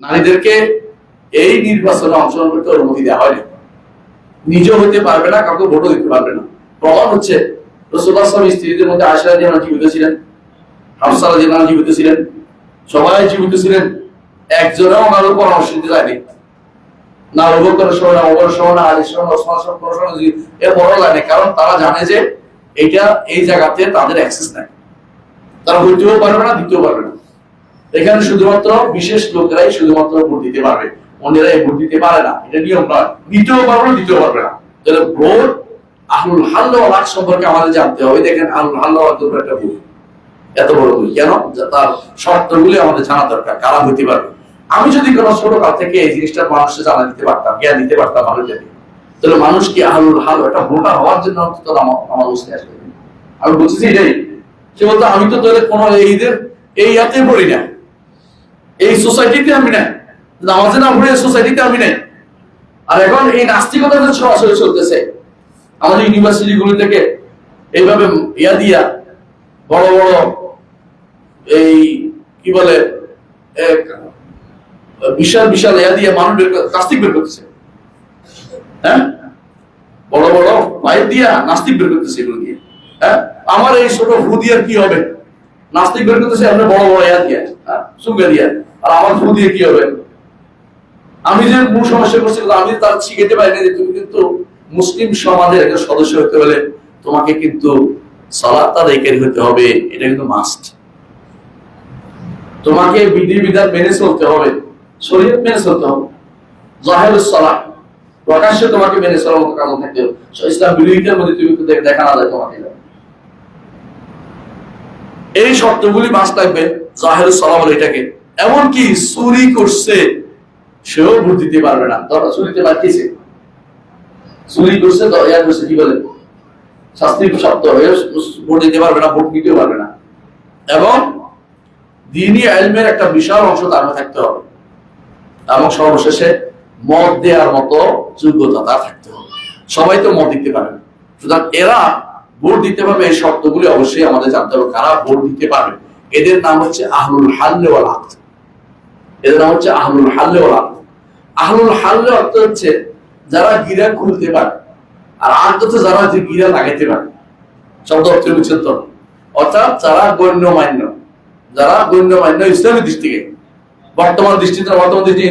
নারীদেরকে এই নির্বাচনে অংশগ্রহণ করতে অনুমতি দেওয়া হয়নি। নিজেও হতে পারবে না, কাউকে ভোটও দিতে পারবে না। প্রমাণ হচ্ছে রাসূলুল্লাহ সাল্লাল্লাহু আলাইহি ওয়াসাল্লাম স্ত্রীদের মধ্যে আয়েশা রাদিয়াল্লাহু আনহা জীবিত ছিলেন, হাফসা রাদিয়াল্লাহু আনহা জীবিত ছিলেন, সবাই জীবিত ছিলেন, একজনও ওনার উপর পরামর্শ দিতে যায়নি। না আবু বকর সহ না ওমর সহ না আলী সহ ওসমান সহ কোনো সহ এর বড় লাগে, কারণ তারা জানে যে এইটা এই জায়গাতে তাদের অ্যাক্সেস নাই, তারা হইতেও পারবে না, দিতেও পারবে না। এখানে শুধুমাত্র বিশেষ লোকেরাই শুধুমাত্র ভোট দিতে পারবে, অন্যরা ভোট দিতে পারে না, এটা নিয়ম নয়। দিতেও পারবে না, দিতেও পারবে না। তাহলে ভোট আহলুল হাল্ল ওয়াল আকদ সম্পর্কে আমাদের জানতে হবে। দেখেন আহলুল হাল্ল ওয়াল আকদ একটা ভোট, এত বড় ভোট কেন? তার শর্তগুলি আমাদের জানা দরকার, কারা হইতে পারবে। আমি যদি কোনো ছোট কাল থেকে এই জিনিসটা মানুষকে জানা দিতে পারতাম, জ্ঞান দিতে পারতাম মানুষকে, তাহলে মানুষ কি আহলুল হাল্ল একটা ভোটার হওয়ার জন্য অন্তত আমার বুঝতে আসবে। আমি বলছি এটাই। সে বলতো আমি তো তোদের কোনো এইদের এই ইয়াতে পড়ি না, এই সোসাইটিতে আমি নাই, নামাজে না পড়ে সোসাইটিতে আমি নাই। আর এখন এই নাস্তিকতা সরাসরি চলতেছে আমাদের ইউনিভার্সিটি গুলি থেকে, এইভাবে ইয়া দিয়া বড় বড় এই কি বলে বিশাল বিশাল ইয়া দিয়ে মানুষ নাস্তিক বের করতেছে। হ্যাঁ, বড় বড় পাইপ দিয়া নাস্তিক বের করতেছে এগুলো দিয়ে। হ্যাঁ, আমার এই ছোট ফু দিয়ে কি হবে? নাস্তিক বের করতেছে আমরা বড় বড় ইয়া দিয়ে, সুঙ্গে দিয়া। আর আমার ফু দিয়ে কি হবে? আমি যে মূল সমস্যা করছি, আমি তার শিখাতে পারি না যে তুমি কিন্তু মুসলিম সমাজের একটা সদস্য হতে হলে তোমাকে কিন্তু সালাত আদায়কারী হতে হবে, এটা কিন্তু মাস্ট। তোমাকে বিধিবিধান মেনে চলতে হবে, শরীয়ত মেনে চলতে হবে, জাহিরুস সালাহ প্রকাশ্যে তোমাকে মেনে চলার মতো কাজ থাকতে হবে। ইসলাম বিরোধিতার মধ্যে তুমি দেখা না যায় তোমাকে। এই শর্তগুলি মাস্ট লাগবে। জাহিরুস সালাহ বলে এটাকে। এমনকি চুরি করছে সেও ভোট দিতে পারবে না। ধরো চুরিতে বাড়তেছে, চুরি করছে কি বলে শাস্তি শব্দ, ভোট দিতে পারবে না, ভোট দিতেও পারবে না। এবং দ্বীনি ইলমের একটা বিশাল অংশ তার মধ্যে থাকতে হবে, এবং সর্বশেষে মত দেওয়ার মতো যোগ্যতা তার থাকতে হবে। সবাই তো মত দিতে পারে না, সুতরাং এরা ভোট দিতে পারবে। এই শর্তগুলি অবশ্যই আমাদের জানতে হবে, কারা ভোট দিতে পারবে। এদের নাম হচ্ছে আহলুল হাল্ল ওয়াল আকদ। এদের নাম হচ্ছে আহলুল হাল্ল ওয়াল আকদ। আহলুল হাল্ল অর্থ হচ্ছে যারা গিরা খুলতে পারে, আর আকদ হচ্ছে যারা গিরা লাগাইতে পারে। শব্দ অর্থের উচ্চত, অর্থাৎ যারা গণ্যমান্য, যারা গণ্যমান্য ইসলামের দৃষ্টিকে, বর্তমান দৃষ্টিতে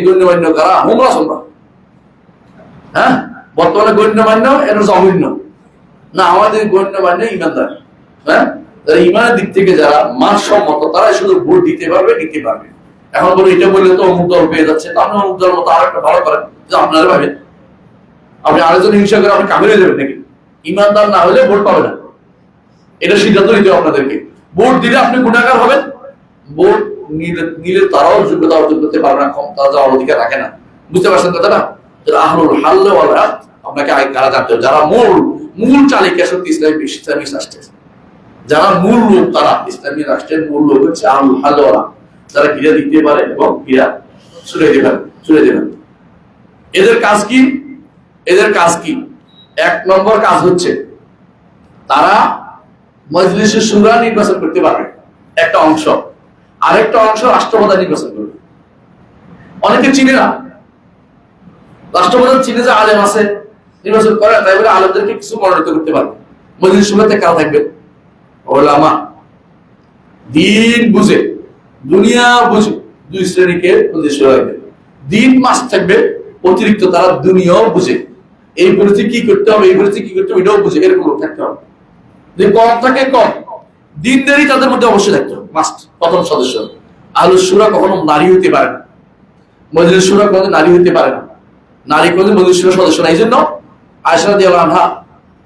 গণ্যমান্য কারা? হোমরা সোমরা। হ্যাঁ, বর্তমানে গণ্যমান্য এটা অভিন্ন না, আমাদের গণ্যমান্য ইমানদার। হ্যাঁ, ইমানের দিক থেকে যারা মানসম্মত তারাই শুধু ভোট দিতে পারবে, নিতে পারবে। এখন বলে এটা বললে তো অমুক দল পেয়ে যাচ্ছে, আপনি অমুক দল মতো আর একটা ভালো করেন যে আপনারা ভাবেন আপনি আরেকজন হিংসা করে আপনি কামিয়ে যাবেন নাকি? ইমানদার না হলে ভোট পাবে না, এটা সিদ্ধান্ত নিতে হবে আপনাদেরকে। ভোট দিলে আপনি গুণাগার হবেন, ভোট নিলে তারাও যোগ্যতা অর্জন করতে পারবে না, তারা যাওয়ার অধিকার রাখে না। বুঝতে পারছেন কথাটা? আহলুল হাল্ল ওয়াল আকদ আপনাকে কারা জানতে হবে, যারা মূল চালিকা শক্তি ইসলামী রাষ্ট্রের, যারা মূল লোক, তারা ইসলামী রাষ্ট্রের মূল লোক হচ্ছে আহলুল হাল্ল ওয়াল আকদ, যারা গিরা দিতে পারে এবং গিরা ছুড়ে দেবেন। এদের কাজ কি? এদের কাজ কি? এক নম্বর কাজ হচ্ছে তারা মজলিসে শুরা নির্বাচন করতে পারবে একটা অংশ, আরেকটা অংশ রাষ্ট্রপ্রধান নির্বাচন করবে। অনেকে চিনে না, রাষ্ট্রপ্রধান চিনে যে আলেম আছে নির্বাচন করে, তাই বলে আলেমদেরকে কিছু মনোনীত করতে পারবে। মজলিস শুরাতে কারা থাকবে? ওলামা, দিন বুঝে, দুনিয়া বুঝে দুই শ্রেণীকে মজলিস শুরা রাখবে। দিন মাস থাকবে, অতিরিক্ত তারা দুনিয়াও বুঝে, এই পরিস্থিতি কি করতে হবে, এই পরিস্থিতি কি করতে হবে এটাও বুঝে, এরকম থাকতে হবে। যে কম থাকে কম, দিনদারি তাদের মধ্যে অবশ্যই থাকতে হবে, মাস্ট। প্রথম সদস্য। আহলুস শুরা কখনো নারী হইতে পারে না, মজলিস শুরা কখনো নারী হইতে পারে না, নারী কোনো মজলিস শুরা সদস্য না। এই জন্য আয়েশা রাদিয়াল্লাহু আনহা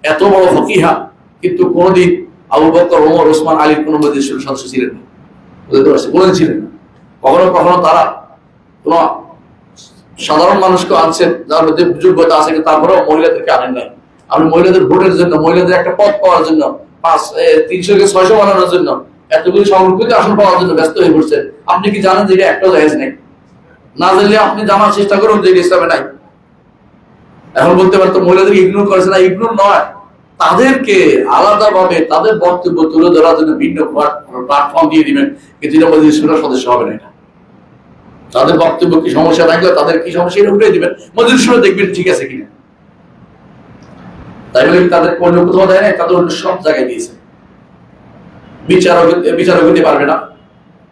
এত বড় ফকিহা, কিন্তু কোনদিন আবু বকর, ওমর, ওসমান, আলীর কোন মজলিস শুরা সদস্য ছিলেন না, বুঝতে পারছেন? কোনদিন ছিলেন না। কখনো কখনো তারা কোন সাধারণ মানুষকে আনছেন যার মধ্যে যোগ্যতা আছে, তারপরেও মহিলাদেরকে আনেন নাই। আপনি মহিলাদের ভোটের জন্য, মহিলাদের একটা পদ পাওয়ার জন্য, 300 কে 600 বানানোর জন্য, এতগুলি সংরক্ষিত আসন পাওয়ার জন্য ব্যস্ত হয়ে পড়ছেন। আপনি কি জানেন যে এটা একটাও জায়েজ নেই? না জানলে আপনি জানার চেষ্টা করুন যে ইসলামে নাই। এখন বলতে পারতো মহিলাদেরকে ইগনোর করেছে না, ইগনোর নয়, তাদেরকে আলাদাভাবে তাদের বক্তব্য তুলে ধরার জন্য ভিন্ন প্ল্যাটফর্ম দিয়ে দিবেন, কিন্তু এটা মজলিস শুরার সদস্য হবে না। এটা তাদের বক্তব্য কি সমস্যা থাকলে তাদের কি সমস্যা এটা উঠে দিবেন, মজলিস শুনে দেখবেন ঠিক আছে কিনা। তাই বলে তাদের অন্য কোথাও দেয় না, তাদের অন্য সব জায়গায় দিয়েছে। বিচারক হতে পারবে না,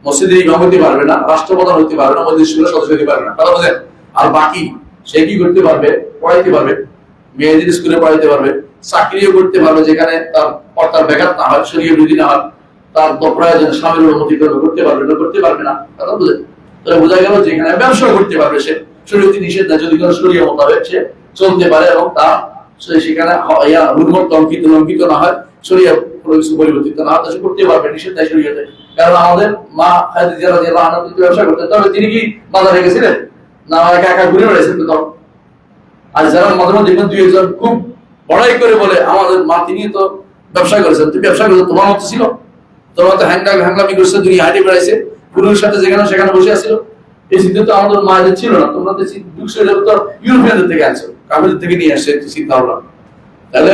মসজিদের ইমাম হতে পারবে না, রাষ্ট্রপ্রধান হতে পারবে না, মসজিদ সদস্য হতে পারবে না, কথা বলেন। আর বাকি সে কি করতে পারবে? পড়াইতে পারবে, মেয়েদের স্কুলে পড়াইতে পারবে, চাকরিও করতে পারবে যেখানে তার পর্দার ব্যাঘাত না হয়, শরীর বিধি না হয়, তার প্রয়োজনে স্বামীর অনুমতি করতে পারবে না, করতে পারবে না, কথা বুঝে। তাহলে বোঝা গেল যেখানে ব্যবসা করতে পারবে সে, শরীয়তি নিষেধ না, যদি কোনো শরীয়ত মোতাবেক সে চলতে পারে এবং তা সেখানে হুরমত লঙ্ঘিত না হয়, শরীয়ত কিছু পরিবর্তিত না হয়, সে করতে পারবে, নিষেধ নাই শরীয়তে। কারণ আমাদের মা খাদিজা রাদিয়াল্লাহু আনহা কিন্তু ব্যবসা করতেন, তবে তিনি কি বাজারে গেছিলেন না একা একা ঘুরে বেড়াইছেন তো? আর যারা মাঝে মাঝে দেখবেন দুই একজন খুব বড়াই করে বলে আমাদের মা তিনি তো ব্যবসা করেছেন, তুমি ব্যবসা করেছো, তোমার মতো ছিল, তোমার তো হ্যাংলামি করছে, দুনিয়া হাঁটে বেড়াইছে, পুরুষের সাথে যেখানে সেখানে বসে আসছিল। এই চিন্তা তো আমাদের মায়েদের ছিল না, তোমরা তো ইউরোপিয়ানদের থেকে আনছো, কাফেরদের থেকে নিয়ে আসছে চিন্তা ভাবনা। তাহলে